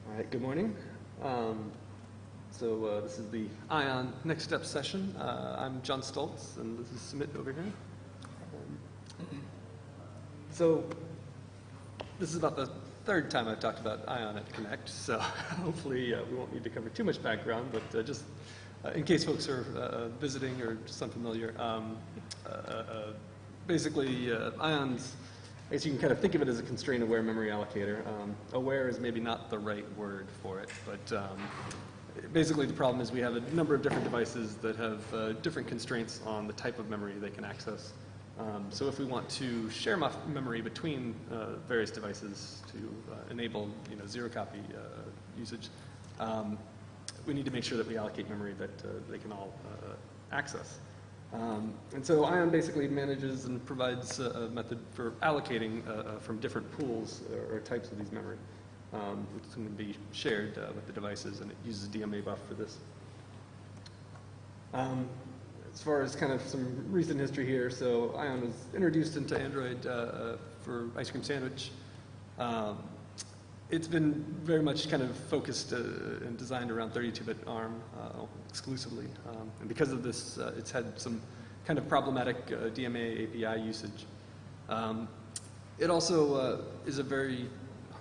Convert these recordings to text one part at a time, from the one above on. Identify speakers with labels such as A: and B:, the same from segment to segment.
A: All right, good morning. This is the ION Next Step session. I'm John Stultz, and this is Sumit over here. This is about the third time I've talked about ION at Connect, so hopefully we won't need to cover too much background, but just in case folks are visiting or just unfamiliar, basically ION's, I guess you can kind of think of it as a constraint aware memory allocator. Aware is maybe not the right word for it, but basically the problem is we have a number of different devices that have different constraints on the type of memory they can access. So if we want to share memory between various devices to enable zero copy usage, we need to make sure that we allocate memory that they can all access. And so ION basically manages and provides a method for allocating from different pools or types of these memory, which can be shared with the devices, and it uses DMA Buffer for this. As far as kind of some recent history here, so ION was introduced into Android for Ice Cream Sandwich. It's been very much kind of focused and designed around 32-bit ARM exclusively. And because of this, it's had some kind of problematic DMA API usage. It also is a very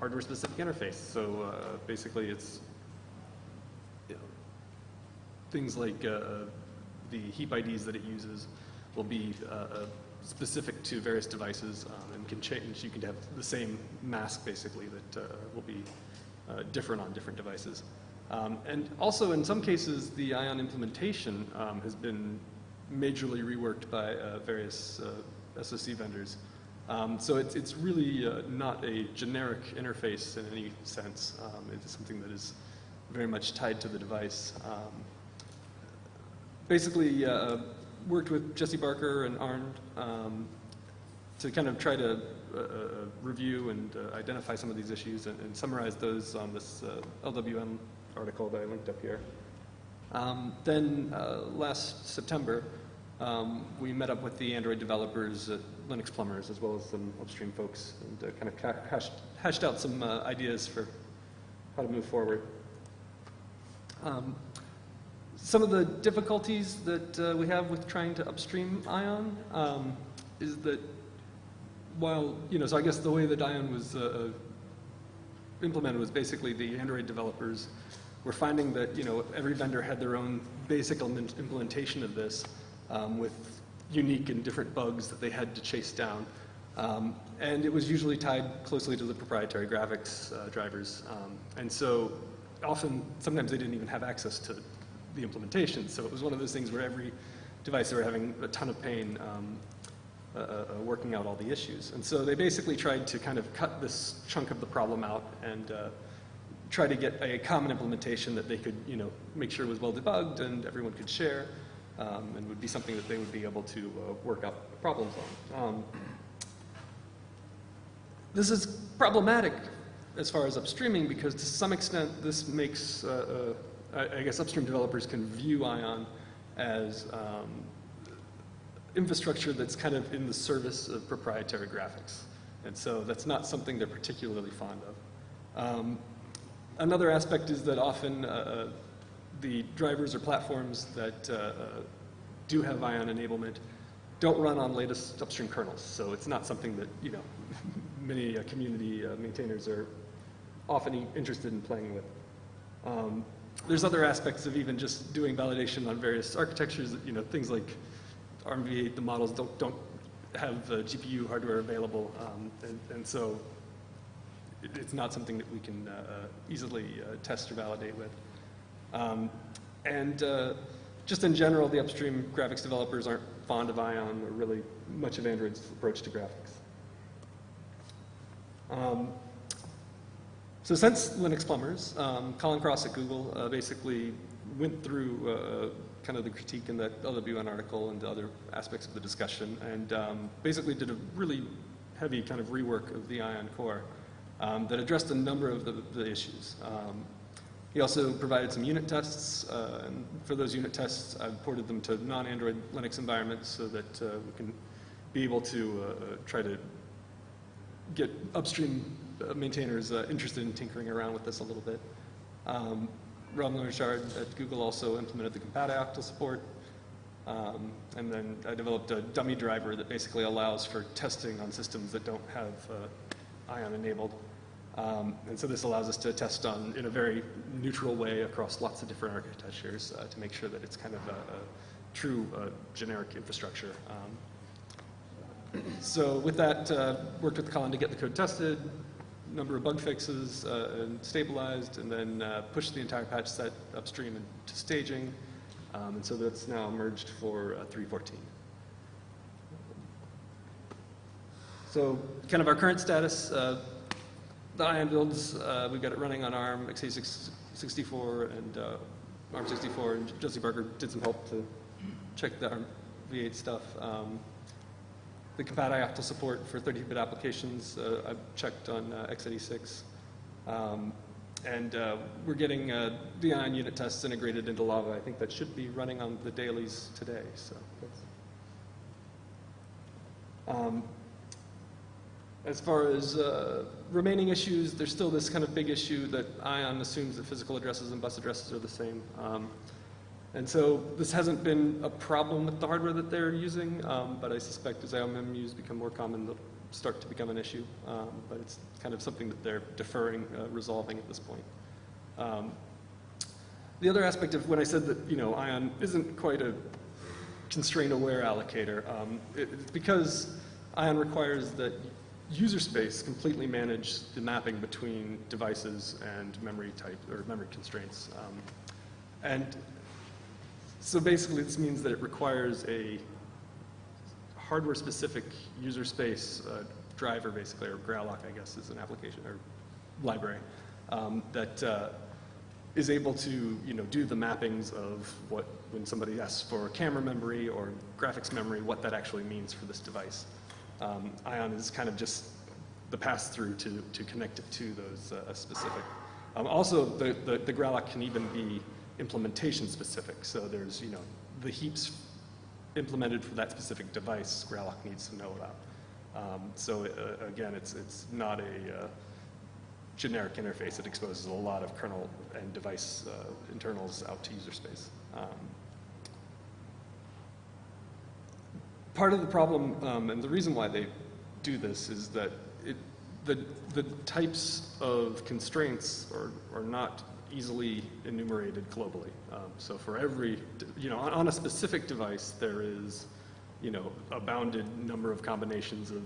A: hardware-specific interface. So basically, it's things like the heap IDs that it uses will be specific to various devices and can change. You can have the same mask, basically, that will be different on different devices. And also, in some cases, the ION implementation has been majorly reworked by various SoC vendors. So it's really not a generic interface in any sense. It's something that is very much tied to the device. Basically, worked with Jessie Barker and Arndt to kind of try to review and identify some of these issues and summarize those on this LWM article that I linked up here. Then last September, we met up with the Android developers at Linux Plumbers, as well as some upstream folks, and kind of hashed out some ideas for how to move forward. Some of the difficulties that we have with trying to upstream ION is that while, so I guess the way that ION was implemented was basically the Android developers were finding that, every vendor had their own basic implementation of this with unique and different bugs that they had to chase down. And it was usually tied closely to the proprietary graphics drivers. And so sometimes they didn't even have access to the implementation. So it was one of those things where every device they were having a ton of pain working out all the issues. And so they basically tried to kind of cut this chunk of the problem out and try to get a common implementation that they could, make sure was well debugged and everyone could share, and would be something that they would be able to work out problems on. This is problematic as far as upstreaming because to some extent this makes I guess upstream developers can view ION as infrastructure that's kind of in the service of proprietary graphics. And so that's not something they're particularly fond of. Another aspect is that often the drivers or platforms that do have ION enablement don't run on latest upstream kernels. So it's not something that, many community maintainers are often interested in playing with. There's other aspects of even just doing validation on various architectures. Things like ARMv8, the models don't have GPU hardware available, and so it's not something that we can easily test or validate with. Just in general, the upstream graphics developers aren't fond of ION or really much of Android's approach to graphics. So since Linux Plumbers, Colin Cross at Google basically went through kind of the critique in that LWN article and the other aspects of the discussion, and basically did a really heavy kind of rework of the ION core that addressed a number of the issues. He also provided some unit tests, and for those unit tests, I've ported them to non-Android Linux environments so that we can be able to try to get upstream maintainers interested in tinkering around with this a little bit. Rob Leonard at Google also implemented the compat ioctl support. And then I developed a dummy driver that basically allows for testing on systems that don't have ion enabled. And so this allows us to test in a very neutral way across lots of different architectures to make sure that it's kind of a true generic infrastructure. So with that, worked with Colin to get the code tested, number of bug fixes and stabilized, and then pushed the entire patch set upstream into staging. And so that's now merged for 3.14. So kind of our current status, the ion builds, we've got it running on ARM, x86-64, and ARM64, and Jessie Barker did some help to check the ARM v8 stuff. The compat ioctl support for 30-bit applications, I've checked on x86. And we're getting the ion unit tests integrated into Lava. I think that should be running on the dailies today. So that's, as far as remaining issues, there's still this kind of big issue that ion assumes that physical addresses and bus addresses are the same. And so this hasn't been a problem with the hardware that they're using, but I suspect as IOMMUs become more common, they'll start to become an issue. But it's kind of something that they're deferring resolving at this point. The other aspect of when I said that ion isn't quite a constraint-aware allocator, it's because ion requires that user space completely manage the mapping between devices and memory type or memory constraints. And so basically this means that it requires a hardware-specific user space driver, basically, or Reallocate, I guess, is an application or library that is able to, do the mappings of when somebody asks for camera memory or graphics memory, what that actually means for this device. Ion is kind of just the pass-through to connect it to those specific. Also, the Reallocate can even be implementation-specific. So there's, the heaps implemented for that specific device, Reallocate needs to know about. So again, it's not a generic interface. It exposes a lot of kernel and device internals out to user space. Part of the problem, and the reason why they do this, is that the types of constraints are not easily enumerated globally. So for every, on a specific device, there is, a bounded number of combinations of,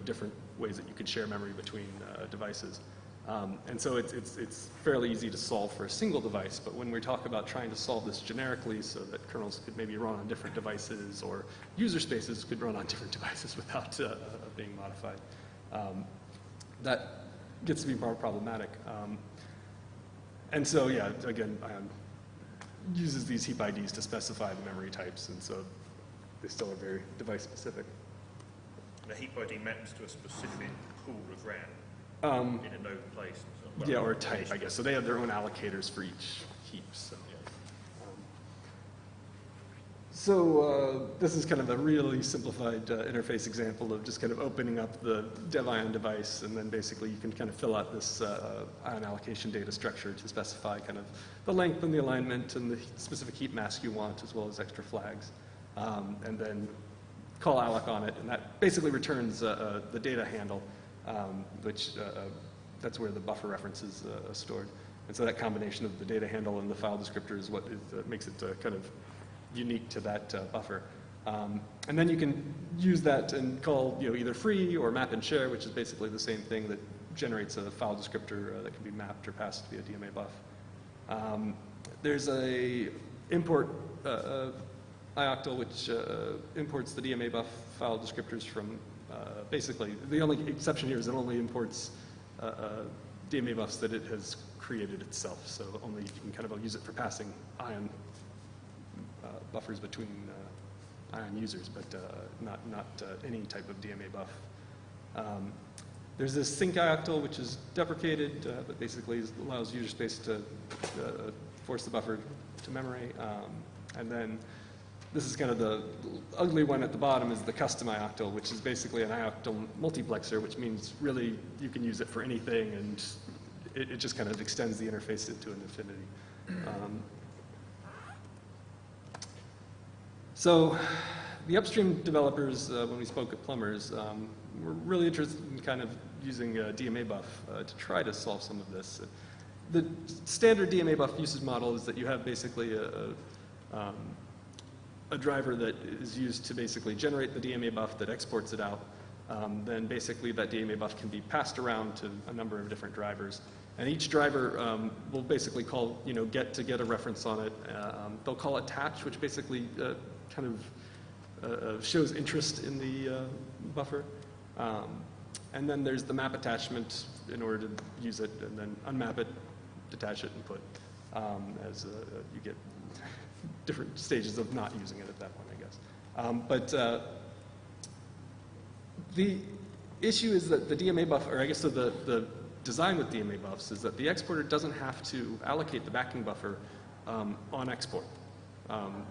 A: different ways that you could share memory between devices. And so it's fairly easy to solve for a single device, but when we talk about trying to solve this generically so that kernels could maybe run on different devices or user spaces could run on different devices without being modified, that gets to be more problematic. And so, yeah, again, ion uses these heap IDs to specify the memory types, and so they still are very device specific.
B: The heap ID maps to a specific pool of RAM in a known place. Well,
A: yeah, or a type, I guess. So they have their own allocators for each heap. So, this is kind of a really simplified interface example of just kind of opening up the dev-ion device, and then basically you can kind of fill out this ion allocation data structure to specify kind of the length and the alignment and the specific heap mask you want, as well as extra flags. And then call alloc on it, and that basically returns the data handle, which that's where the buffer reference is stored. And so that combination of the data handle and the file descriptor is what makes it kind of unique to that buffer. And then you can use that and call either free or map and share, which is basically the same thing that generates a file descriptor that can be mapped or passed via DMA buff. There's a import ioctl which imports the DMA buff file descriptors from basically, the only exception here is it only imports DMA buffs that it has created itself. So only you can kind of use it for passing ion buffers between ion users, but not any type of DMA buff. There's this sync ioctl, which is deprecated, but basically allows user space to force the buffer to memory. And then this is kind of the ugly one at the bottom is the custom ioctl, which is basically an ioctl multiplexer, which means really you can use it for anything, and it just kind of extends the interface into an infinity. So the upstream developers, when we spoke at Plumbers, were really interested in kind of using DMA buff to try to solve some of this. The standard DMA buff usage model is that you have basically a driver that is used to basically generate the DMA buff that exports it out. Then basically that DMA buff can be passed around to a number of different drivers. And each driver will basically call, get to get a reference on it. They'll call attach, which basically kind of shows interest in the buffer. And then there's the map attachment in order to use it, and then unmap it, detach it, and put as you get different stages of not using it at that point, I guess. But the issue is that the DMA buff, or I guess the design with DMA buffs is that the exporter doesn't have to allocate the backing buffer on export.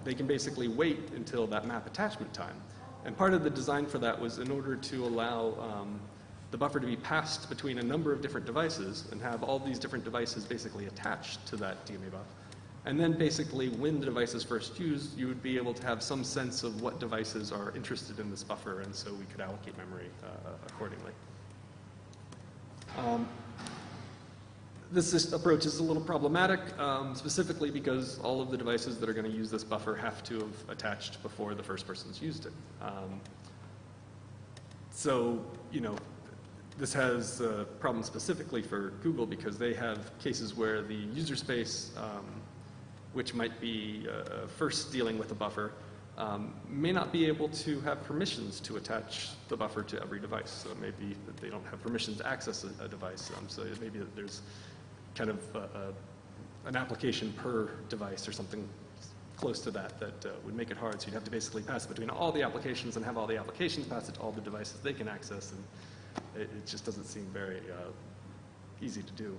A: They can basically wait until that map attachment time. And part of the design for that was in order to allow the buffer to be passed between a number of different devices and have all these different devices basically attached to that DMA buff. And then basically when the device is first used, you would be able to have some sense of what devices are interested in this buffer, and so we could allocate memory accordingly. This approach is a little problematic, specifically because all of the devices that are going to use this buffer have to have attached before the first person's used it. So, this has a problem specifically for Google because they have cases where the user space, which might be first dealing with a buffer, may not be able to have permissions to attach the buffer to every device. So it may be that they don't have permission to access a device. So it may be that there's kind of an application per device or something close to that would make it hard. So you'd have to basically pass it between all the applications and have all the applications pass it to all the devices they can access, and it just doesn't seem very easy to do.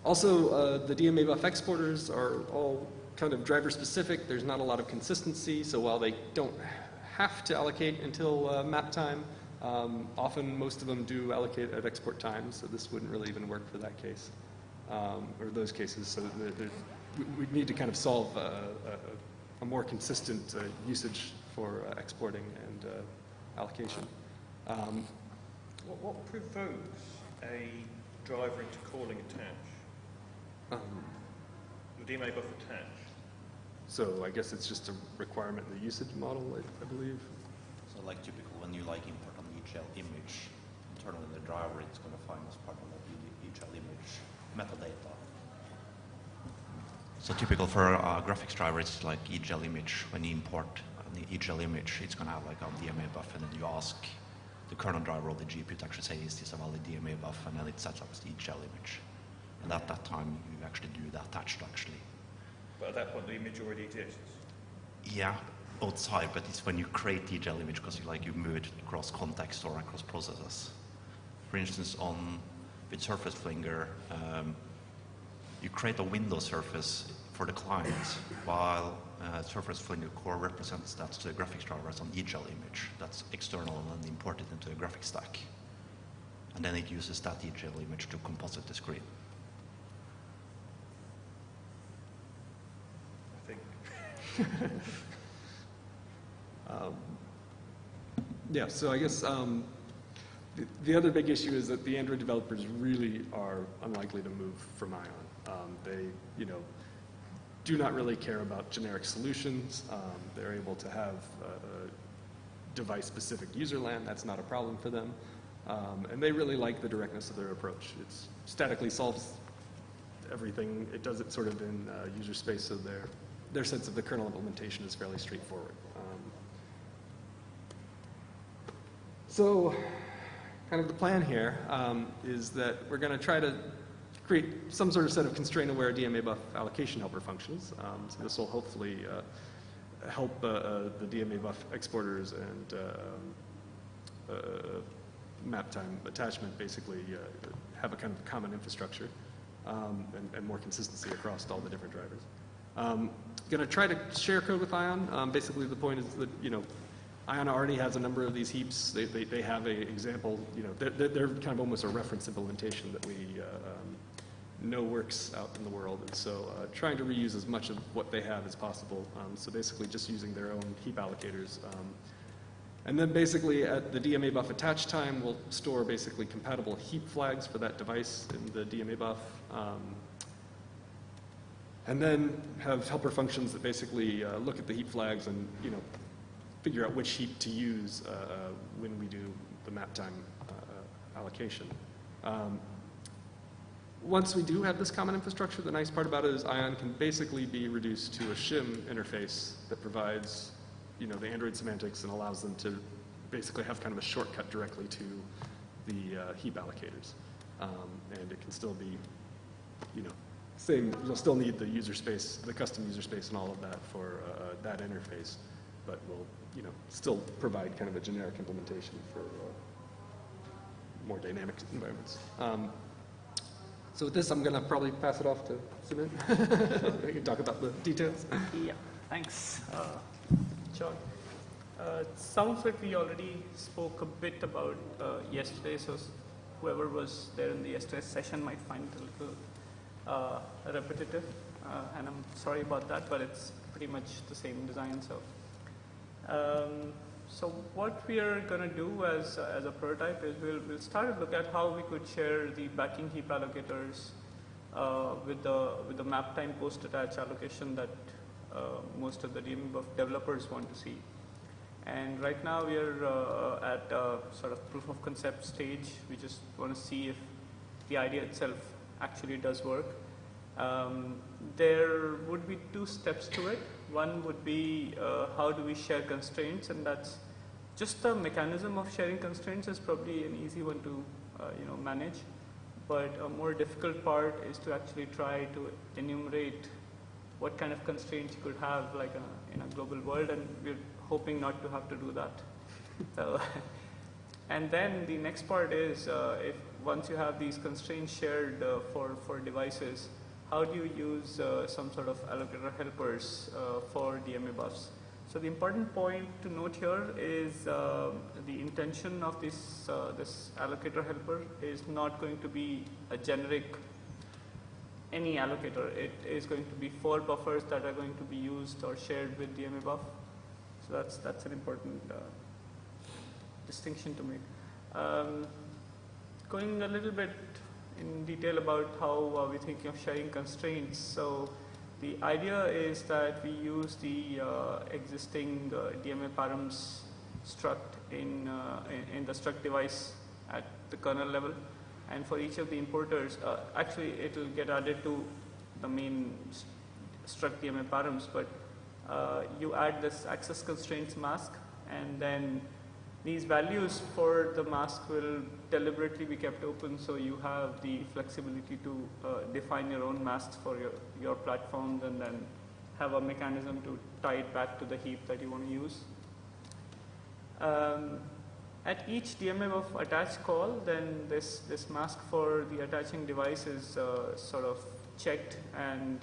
A: Also, the DMA buff exporters are all kind of driver specific. There's not a lot of consistency, so while they don't have to allocate until map time, often most of them do allocate at export time, so this wouldn't really even work for that case, or those cases. So we need to kind of solve a more consistent usage for exporting and allocation.
B: What provokes a driver into calling attach? The DMA buff attach?
A: So I guess it's just a requirement in the usage model, I believe.
C: So like typical when you like import an EGL image, internally in the driver it's going to find as part of the EGL image metadata. So typical for a graphics driver, it's like EGL image. When you import the EGL image, it's going to have like a DMA buff, and then you ask the kernel driver or the GPU to actually say, is this a valid DMA buff? And then it sets up the EGL image. And at that time, you actually do the attached actually.
B: But at that point, the image already exists?
C: Yeah, both sides, but it's when you create the EGL image because you move it across context or across processes. For instance, with Surface Flinger, you create a window surface for the client, while Surface Flinger core represents that to the graphics driver as an EGL image that's external and then imported into the graphics stack. And then it uses that EGL image to composite the screen.
A: Yeah, so I guess the other big issue is that the Android developers really are unlikely to move from Ion. They, do not really care about generic solutions. They're able to have device-specific user land. That's not a problem for them. And they really like the directness of their approach. It statically solves everything. It does it sort of in user space, so their sense of the kernel implementation is fairly straightforward. So kind of the plan here is that we're going to try to create some sort of set of constraint-aware DMA buff allocation helper functions. So this will hopefully help the DMA buff exporters and map time attachment basically have a kind of common infrastructure and more consistency across all the different drivers. going to try to share code with Ion. Basically, the point is that, Ion already has a number of these heaps. They have an example, they're kind of almost a reference implementation that we know works out in the world. And so trying to reuse as much of what they have as possible. So basically just using their own heap allocators. And then basically at the DMA buff attach time, we'll store basically compatible heap flags for that device in the DMA buff. And then have helper functions that basically look at the heap flags and, figure out which heap to use when we do the map time allocation. Once we do have this common infrastructure, the nice part about it is Ion can basically be reduced to a shim interface that provides, the Android semantics and allows them to basically have kind of a shortcut directly to the heap allocators. And it can still be, same, you'll still need the user space, the custom user space and all of that for that interface, but we'll, still provide kind of a generic implementation for more dynamic environments. So with this, I'm going to probably pass it off to Sumit. We can talk about the details.
D: Yeah, thanks, John. Some of it we already spoke a bit about yesterday, so whoever was there in the yesterday's session might find it a little repetitive, and I'm sorry about that, but it's pretty much the same design. So what we are going to do as a prototype is we'll start to look at how we could share the backing heap allocators with the map time post attach allocation that most of the DMA buff developers want to see. And right now we are at a sort of proof of concept stage. We just want to see if the idea itself actually does work. There would be two steps to it. One would be how do we share constraints, and that's just the mechanism of sharing constraints is probably an easy one to manage. But a more difficult part is to actually try to enumerate what kind of constraints you could have like in a global world, and we're hoping not to have to do that. So, and then the next part is if once you have these constraints shared for devices, how do you use some sort of allocator helpers for DMA buffs? So the important point to note here is the intention of this allocator helper is not going to be a generic any allocator. It is going to be 4 buffers that are going to be used or shared with DMA buff. So that's an important distinction to make. Going a little bit in detail about how we're thinking of sharing constraints. So the idea is that we use the existing DMA params struct in the struct device at the kernel level, and for each of the importers, actually it will get added to the main struct DMA params, but you add this access constraints mask, and then these values for the mask will deliberately be kept open, so you have the flexibility to define your own masks for your platforms, and then have a mechanism to tie it back to the heap that you want to use. At each DMA buff attach call, then this mask for the attaching device is sort of checked, and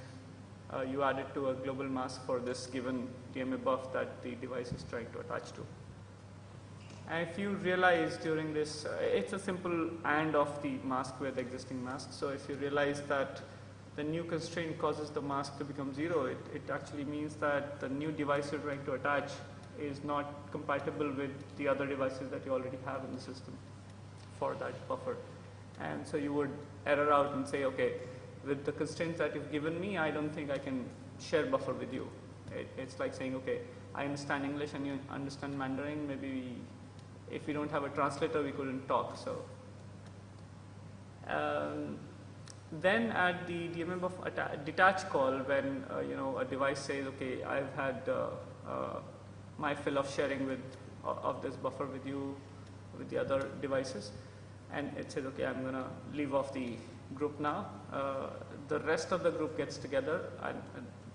D: you add it to a global mask for this given DMA buff that the device is trying to attach to. And if you realize during this, it's a simple AND of the mask with existing mask. So if you realize that the new constraint causes the mask to become 0, it actually means that the new device you're trying to attach is not compatible with the other devices that you already have in the system for that buffer. And so you would error out and say, okay, with the constraints that you've given me, I don't think I can share buffer with you. It's like saying, okay, I understand English and you understand Mandarin, maybe if we don't have a translator, we couldn't talk. So then at the DMA buff detach call, when a device says, okay, I've had my fill of sharing of this buffer with you, with the other devices, and it says, okay, I'm going to leave off the group now. The rest of the group gets together, and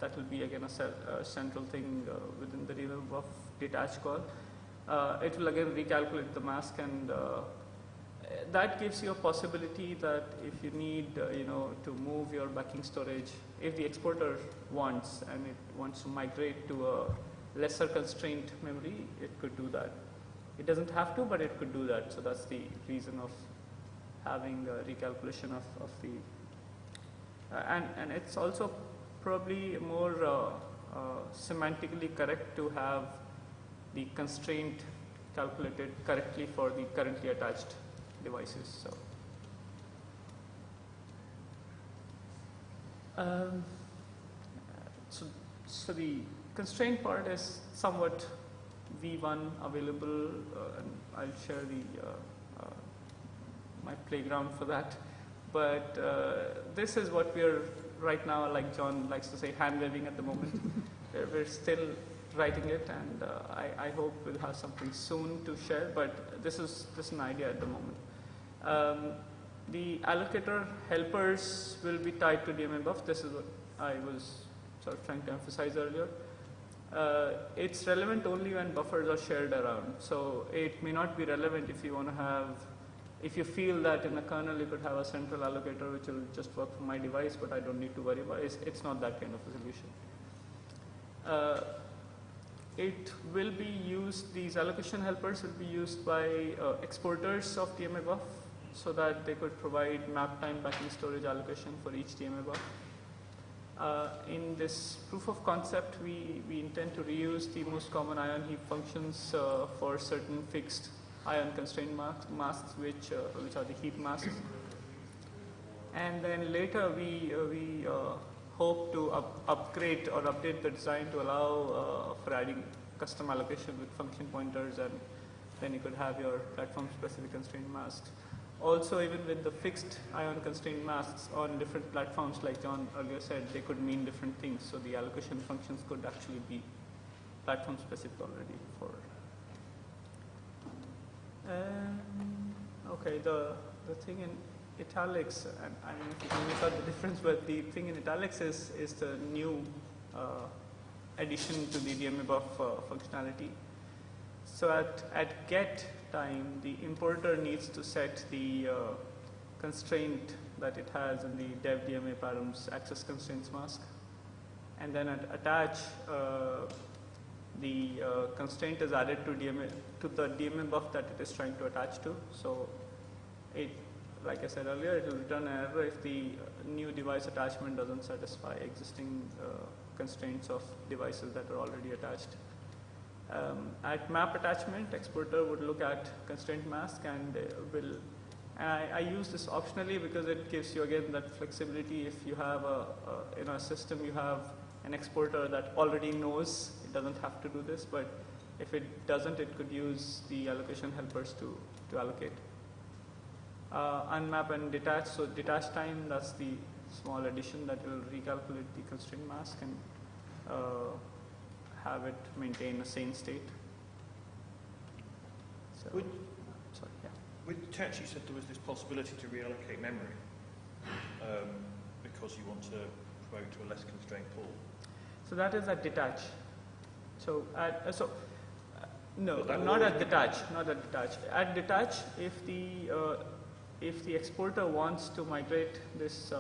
D: that will be again a central thing within the DMA buff detach call. It will again recalculate the mask, and that gives you a possibility that if you need, to move your backing storage, if the exporter wants and it wants to migrate to a lesser constraint memory, it could do that. It doesn't have to, but it could do that. So that's the reason of having a recalculation of the, and it's also probably more semantically correct to have the constraint calculated correctly for the currently attached devices. So the constraint part is somewhat V1 available, and I'll share my playground for that. But this is what we're right now, like John likes to say, hand waving at the moment. We're still writing it, and I hope we'll have something soon to share, but this is just an idea at the moment. The allocator helpers will be tied to DMA buff. This is what I was sort of trying to emphasize earlier. It's relevant only when buffers are shared around. So it may not be relevant if you want to have, if you feel that in a kernel you could have a central allocator which will just work for my device, but I don't need to worry about it. It's not that kind of a solution. It will be used, these allocation helpers will be used by exporters of DMA buff so that they could provide map time backing storage allocation for each DMA buff. In this proof of concept, we intend to reuse the most common ion heap functions for certain fixed ion constraint masks, which are the heap masks. And then later we hope to upgrade or update the design to allow for adding custom allocation with function pointers, and then you could have your platform specific constraint masks. Also, even with the fixed ion constraint masks on different platforms, like John earlier said, they could mean different things. So the allocation functions could actually be platform specific already for. Okay, the thing in italics, and I don't know if you can make out the difference, but the thing in italics is the new addition to the DMA buff functionality. So at get time, the importer needs to set the constraint that it has in the dev DMA params access constraints mask, and then at attach, the constraint is added to the DMA buff that it is trying to attach to. So it, like I said earlier, it will return an error if the new device attachment doesn't satisfy existing constraints of devices that are already attached. At map attachment, exporter would look at constraint mask and will. I use this optionally because it gives you again that flexibility. If you have in a system you have an exporter that already knows, it doesn't have to do this. But if it doesn't, it could use the allocation helpers to allocate. Unmap and detach. So detach time, that's the small addition that will recalculate the constraint mask and have it maintain a sane state. So, sorry, yeah.
B: With detach, you said there was this possibility to reallocate memory because you want to promote to a less constrained pool.
D: So that is at detach. So no, not at detach. Not at detach. At detach, if the exporter wants to migrate this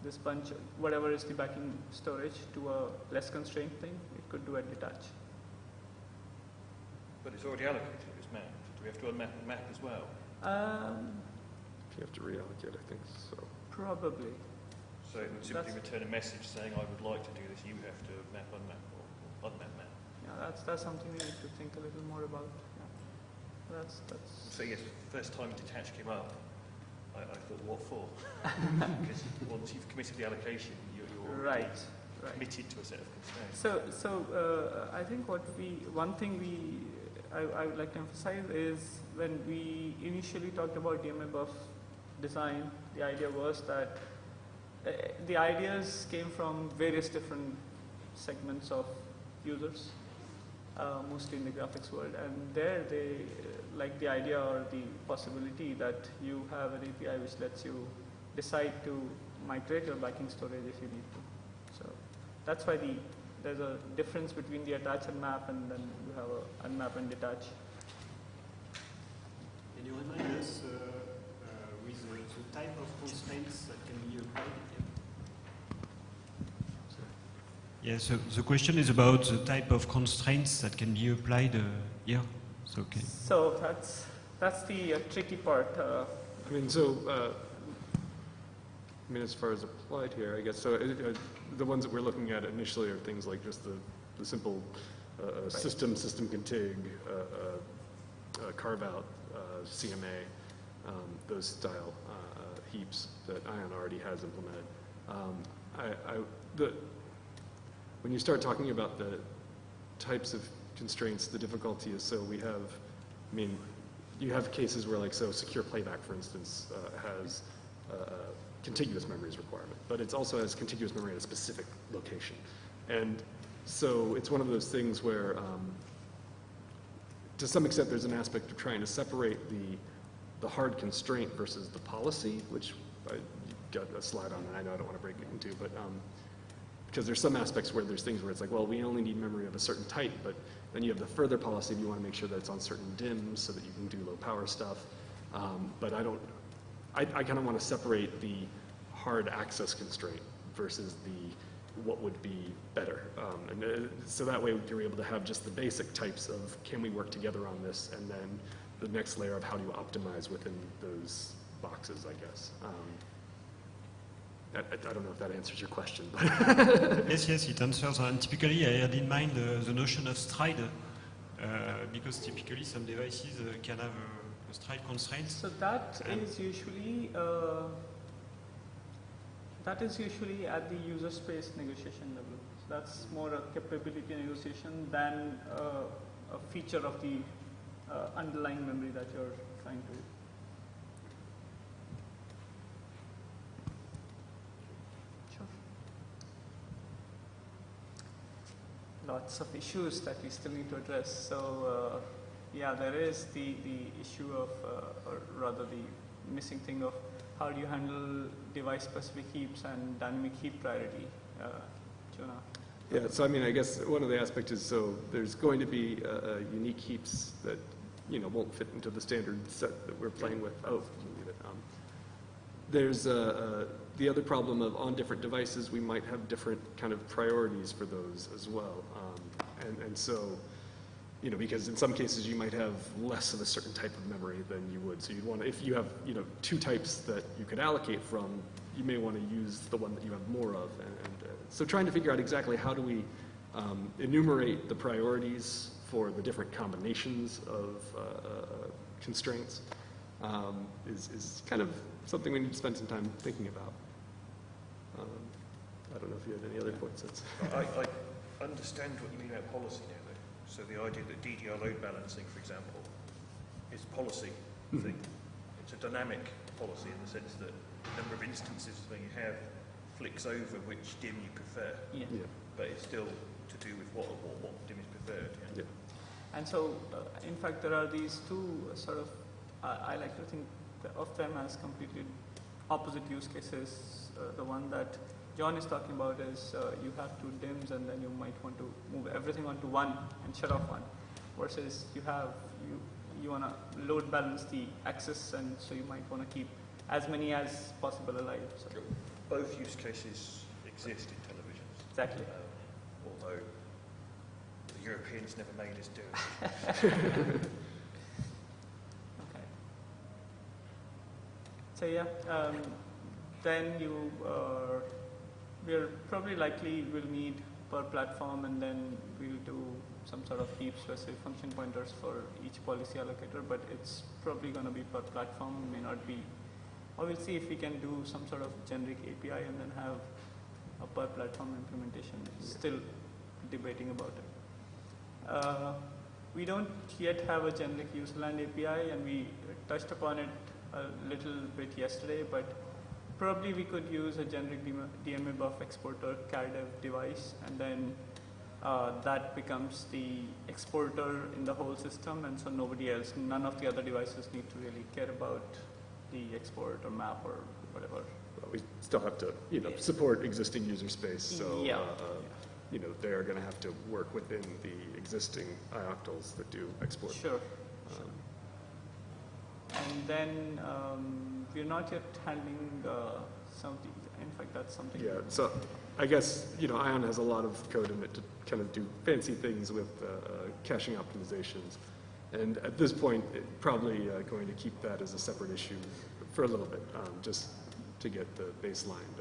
D: this bunch, whatever is the backing storage, to a less constrained thing, it could do at detach.
B: But it's already allocated, it's mapped. Do we have to unmap and map as well?
A: If you have to reallocate, I think so.
D: Probably.
B: So it would simply return a message saying, I would like to do this, you have to map, unmap, or unmap, map.
D: Yeah, that's something we need to think a little more about. Yeah. That's.
B: So yes, the first time detach came up, I thought, what for? Because once you've committed the allocation, you're
D: right.
B: committed to a set of constraints.
D: So I think one thing I would like to emphasize is when we initially talked about DMA buff design, the idea was that the ideas came from various different segments of users, mostly in the graphics world, and there they like the idea or the possibility that you have an API which lets you decide to migrate your backing storage if you need to. So that's why there's a difference between the attach and map, and then you have a unmap and detach.
E: Yeah, so the question is about the type of constraints that can be applied here. So, okay.
D: So that's the tricky part.
A: I mean, so, I mean, as far as applied here, I guess, so the ones that we're looking at initially are things like just the simple system config, carve out, CMA, those style heaps that Ion already has implemented. When you start talking about the types of constraints, the difficulty is, so we have, I mean, you have cases where, like, so secure playback, for instance, has contiguous memories requirement, but it also has contiguous memory at a specific location. And so it's one of those things where, to some extent, there's an aspect of trying to separate the hard constraint versus the policy, which I got a slide on, and I know I don't want to break it into, but because there's some aspects where there's things where it's like, well, we only need memory of a certain type, but then you have the further policy if you want to make sure that it's on certain DIMMs so that you can do low power stuff. But I kind of want to separate the hard access constraint versus what would be better. So that way you're able to have just the basic types of, can we work together on this, and then the next layer of how do you optimize within those boxes, I guess. I don't know if that answers your question. But
E: Yes, it answers. And typically, I had in mind the notion of stride, because typically some devices can have a stride constraint.
D: So that is usually at the user space negotiation level. So that's more a capability negotiation than a feature of the underlying memory that you're trying to. Sure. Lots of issues that we still need to address. So yeah, there is the issue of, or rather the missing thing of, how do you handle device-specific heaps and dynamic heap priority, Jonah?
A: yeah, so I mean, I guess one of the aspects is, so there's going to be unique heaps that, you know, won't fit into the standard set that we're playing with. Oh, leave it. There's the other problem of, on different devices, we might have different kind of priorities for those as well. And so, you know, because in some cases you might have less of a certain type of memory than you would. So you'd want to, if you have, you know, two types that you could allocate from, you may want to use the one that you have more of. So trying to figure out exactly how do we enumerate the priorities for the different combinations of constraints is kind of something we need to spend some time thinking about. I don't know if you had any other points.
B: I understand what you mean about policy now, though. So the idea that DDR load balancing, for example, is a policy thing. It's a dynamic policy in the sense that the number of instances that you have flicks over which DIM you prefer.
D: Yeah.
B: But it's still to do with what DIM is preferred.
A: Yeah.
D: And so, in fact, there are these two sort of, I like to think of them as completely opposite use cases. The one that John is talking about is you have two DIMMs and then you might want to move everything onto one and shut off one, versus you want to load balance the access, and so you might want to keep as many as possible alive. So.
B: Both use cases exist in televisions.
D: Exactly.
B: Although the Europeans never made us do it.
D: Okay. So yeah, then we're probably likely will need per platform, and then we'll do some sort of heap specific function pointers for each policy allocator, but it's probably going to be per platform, may not be. Or we'll see if we can do some sort of generic API and then have a per platform implementation. Still debating about it. We don't yet have a generic userland API, and we touched upon it a little bit yesterday, but probably we could use a generic DMA Buffer exporter CARDEV device, and then that becomes the exporter in the whole system, and so none of the other devices need to really care about the export or map or whatever.
A: Well, we still have to, you know, support existing user space, so
D: Yeah.
A: you know, they're going to have to work within the existing ioctls that do export.
D: Sure. And then we're not yet handling some of the, in fact, that's something.
A: Yeah, so I guess, Ion has a lot of code in it to kind of do fancy things with caching optimizations. And at this point, probably going to keep that as a separate issue for a little bit, just to get the baseline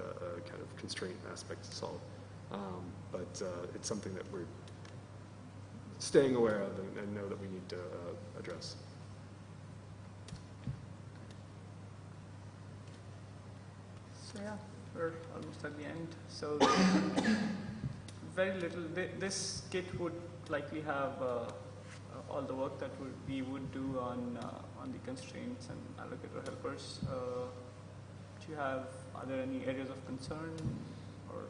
A: kind of constraint aspect solved. But it's something that we're staying aware of and know that we need to address.
D: So yeah, we're almost at the end. So very little. This kit would likely have all the work that we would do on the constraints and allocator helpers. Are there any areas of concern? Or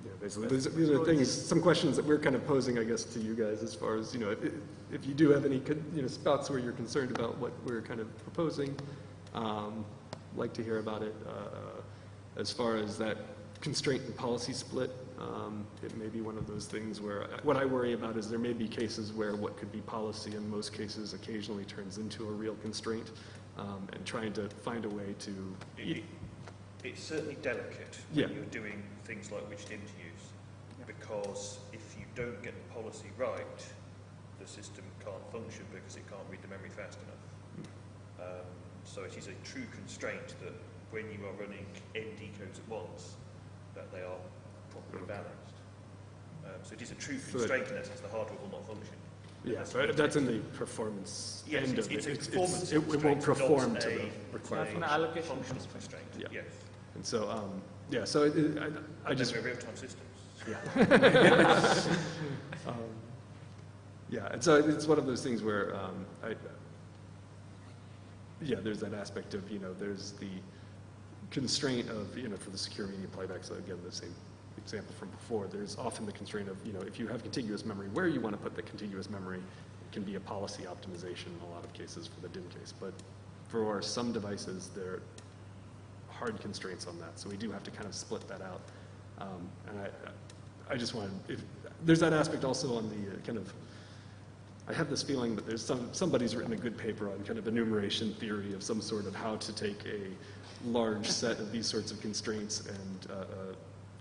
A: yeah, basically, these are things, some questions that we're kind of posing, I guess, to you guys as far as, if you do have any, spots where you're concerned about what we're kind of proposing, like to hear about it. As far as that constraint and policy split, it may be one of those things where, what I worry about is there may be cases where what could be policy in most cases occasionally turns into a real constraint, and trying to find a way to...
B: It's certainly delicate when you're doing things like which DIM to use, because if you don't get the policy right, the system can't function because it can't read the memory fast enough. So it is a true constraint that when you are running n decodes at once, that they are properly balanced. So it is a true constraint in essence, the hardware will not function.
A: Yeah, so that's in the performance end of it. It won't perform to the required
D: an allocation
B: functional constraint.
A: Yeah.
B: Yes.
A: And so, so I just...
B: We're real-time systems.
A: Yeah, and so it's one of those things where, there's that aspect of, there's the constraint of, for the secure media playback, so again, the same example from before, there's often the constraint of, if you have contiguous memory, where you want to put the contiguous memory, it can be a policy optimization in a lot of cases for the DIM case, but for some devices, there are hard constraints on that, so we do have to kind of split that out. And I just want to, there's that aspect also on the kind of, I have this feeling that there's somebody's written a good paper on kind of enumeration theory of some sort of how to take a large set of these sorts of constraints and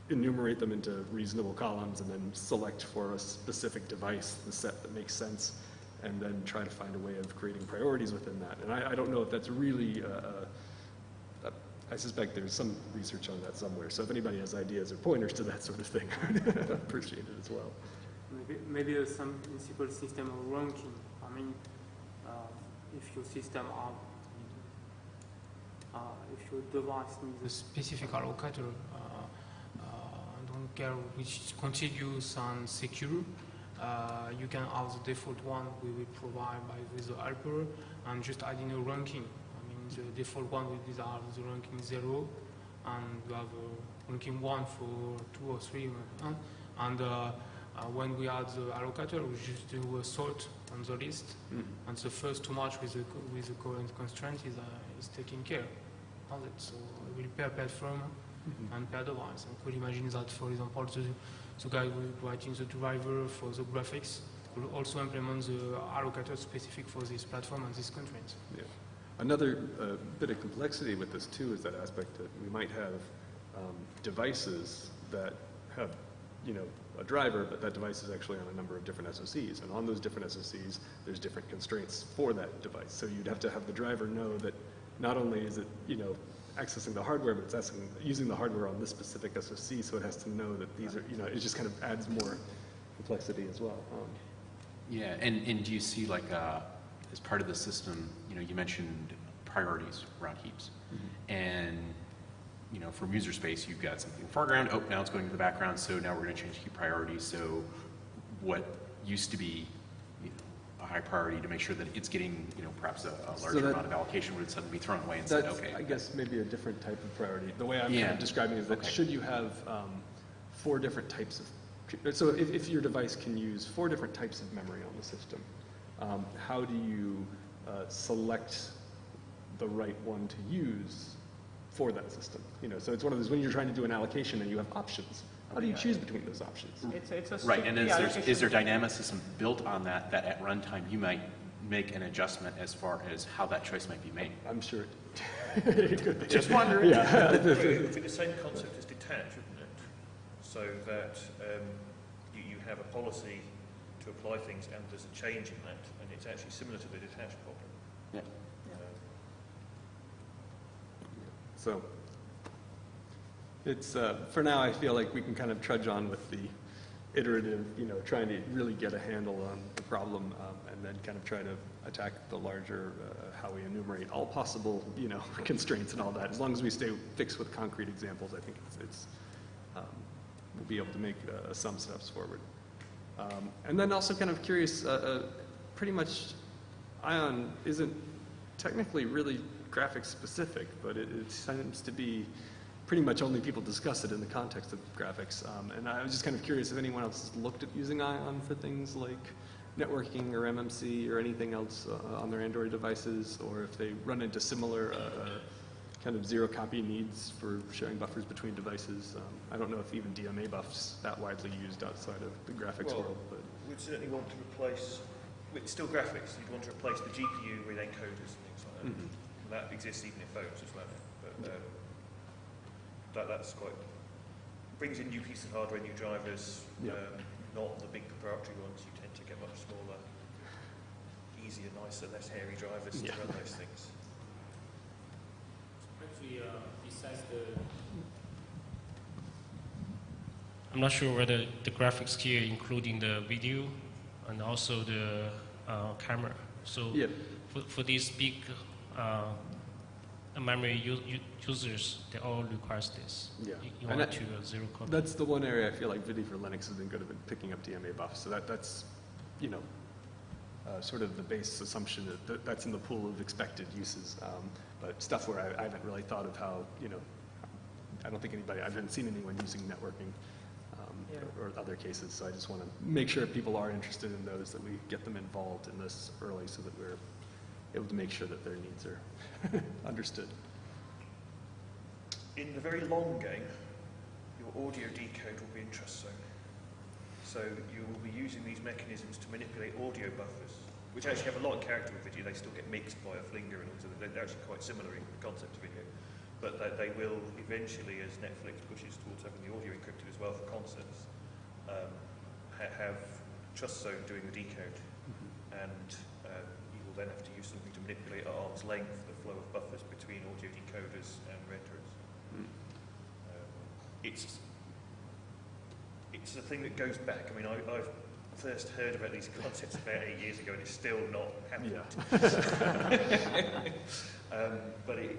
A: enumerate them into reasonable columns and then select for a specific device the set that makes sense and then try to find a way of creating priorities within that. And I don't know if that's really, I suspect there's some research on that somewhere. So if anybody has ideas or pointers to that sort of thing, I'd appreciate it as well.
F: Maybe some simple system of ranking. I mean, if your system if your device needs a specific allocator, don't care which is contiguous and secure, you can have the default one we will provide with the helper and just add in a ranking. I mean, the default one will be the ranking 0, and we have a ranking 1 for 2 or 3, and when we add the allocator, we just do a sort on the list, and the first to match with the current constraint is taken care of it. So we will pair firm and pair device. And could imagine that, for example, the guy writing the driver for the graphics will also implement the allocator specific for this platform and this constraint.
A: Yeah. Another bit of complexity with this too is that aspect that we might have devices that have, a driver, but that device is actually on a number of different SoCs, and on those different SoCs, there's different constraints for that device. So you'd have to have the driver know that not only is it, accessing the hardware, but it's using the hardware on this specific SoC, so it has to know that these are, it just kind of adds more complexity as well.
G: Yeah, and do you see, like, as part of the system, you mentioned priorities around heaps, and from user space, you've got something in the foreground, now it's going to the background, so now we're going to change heap priorities, so what used to be a high priority to make sure that it's getting, perhaps a larger amount of allocation would suddenly be thrown away and said, okay.
A: I guess maybe a different type of priority. The way I'm kind of describing it is that should you have 4 different types of, so if your device can use 4 different types of memory on the system, how do you select the right one to use for that system? So it's one of those, when you're trying to do an allocation and you have options, how do you choose between those options?
D: It's a
G: right, and is there dynamicism built on that at runtime you might make an adjustment as far as how that choice might be made.
A: I'm sure it could be.
G: Just wondering.
A: Yeah.
B: It would be the same concept as detach, wouldn't it? So that you have a policy to apply things and there's a change in that, and it's actually similar to the detach problem.
G: Yeah.
A: So it's for now. I feel like we can kind of trudge on with the iterative, trying to really get a handle on the problem, and then kind of try to attack the larger how we enumerate all possible, constraints and all that. As long as we stay fixed with concrete examples, I think we'll be able to make some steps forward. And then also kind of curious, pretty much Ion isn't technically really graphics specific, but it seems to be pretty much only people discuss it in the context of graphics. And I was just kind of curious if anyone else has looked at using Ion for things like networking or MMC or anything else on their Android devices, or if they run into similar kind of zero copy needs for sharing buffers between devices. I don't know if even DMA buff's that widely used outside of the graphics world. But
B: we'd certainly want to replace, it's still graphics, you'd want to replace the GPU with encoders and things like that.
A: Mhm.
B: And that exists even in phones as well. But that's quite, brings in new pieces of hardware, new drivers,
A: Yeah.
B: not the big proprietary ones. You tend to get much smaller, easier, nicer, less hairy drivers to run those things.
H: Actually, besides I'm not sure whether the graphics here including the video and also the camera. So for these big memory users, they all requires this.
A: Yeah.
H: You want to zero copy.
A: that's the one area I feel like Vidi for Linux has been good at picking up DMA buffs. So that's sort of the base assumption that's in the pool of expected uses. But stuff where I haven't really thought of how, I don't think I haven't seen anyone using networking or other cases. So I just want to make sure people are interested in those, that we get them involved in this early so that we're able to make sure that their needs are understood.
B: In the very long game, your audio decode will be in trust zone. So you will be using these mechanisms to manipulate audio buffers, which actually have a lot in character with video. They still get mixed by a flinger, and also they're actually quite similar in the concept of video. But they will eventually, as Netflix pushes towards having the audio encrypted as well for concerts, have trust zone doing the decode. And you will then have to use something to manipulate at arm's length the flow of buffers between audio decoders and renderers. It's a thing that goes back. I mean, I've first heard about these concepts about 8 years ago, and it's still not happened. But it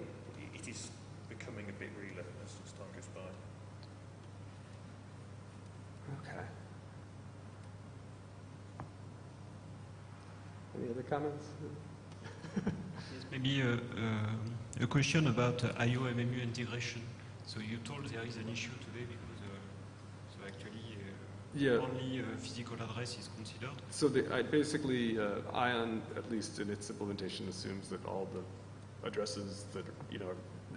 B: is becoming a bit realer as time goes by.
A: Okay. Any other comments?
E: Yes, maybe a question about IO-MMU integration. So you told there is an issue today because so actually only physical address is considered.
A: So basically, Ion, at least in its implementation, assumes that all the addresses that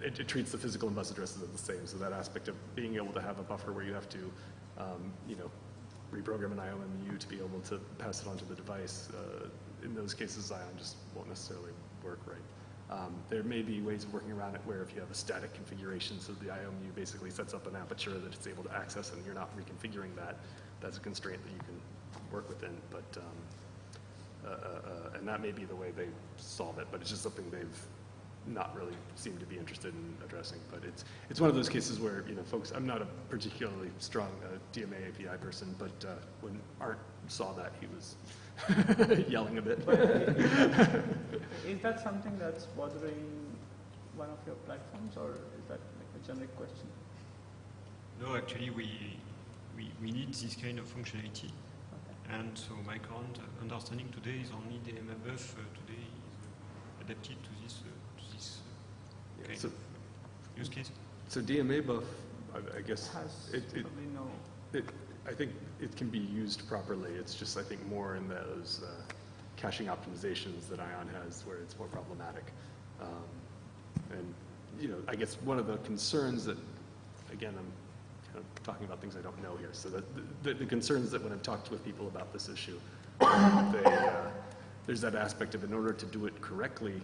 A: it treats the physical and bus addresses as the same. So that aspect of being able to have a buffer where you have to, reprogram an IO-MMU to be able to pass it on to the device. In those cases, Ion just won't necessarily work right. There may be ways of working around it where if you have a static configuration, so the IO-MMU basically sets up an aperture that it's able to access and you're not reconfiguring that, that's a constraint that you can work within. But and that may be the way they solve it, but it's just something they've not really seemed to be interested in addressing. But it's one of those cases where, folks, I'm not a particularly strong DMA API person, but when Art saw that, he was yelling a bit.
D: Is that something that's bothering one of your platforms, or is that like a generic question?
E: No, actually, we need this kind of functionality. Okay. And so my current understanding today is only the DMA Buffer today is adapted to this kind of use case.
A: So DMA Buff, I guess, I think it can be used properly. It's just, I think, more in those caching optimizations that Ion has where it's more problematic. And, I guess one of the concerns that, again, I'm kind of talking about things I don't know here. So the concerns that when I've talked with people about this issue, there's that aspect of in order to do it correctly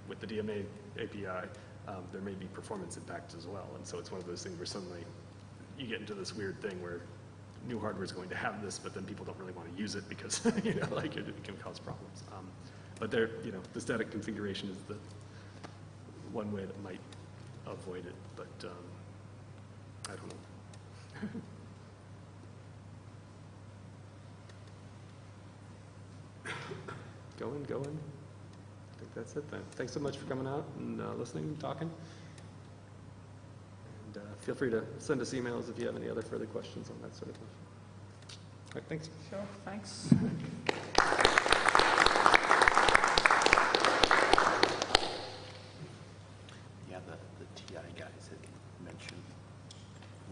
A: with the DMA API, there may be performance impacts as well. And so it's one of those things where suddenly you get into this weird thing where new hardware is going to have this, but then people don't really want to use it because, like it can cause problems. But there, the static configuration is the one way that might avoid it, but I don't know. Going. I think that's it then. Thanks so much for coming out and listening and talking. And feel free to send us emails if you have any other further questions on that sort of thing. All right, thanks.
D: Sure, thanks.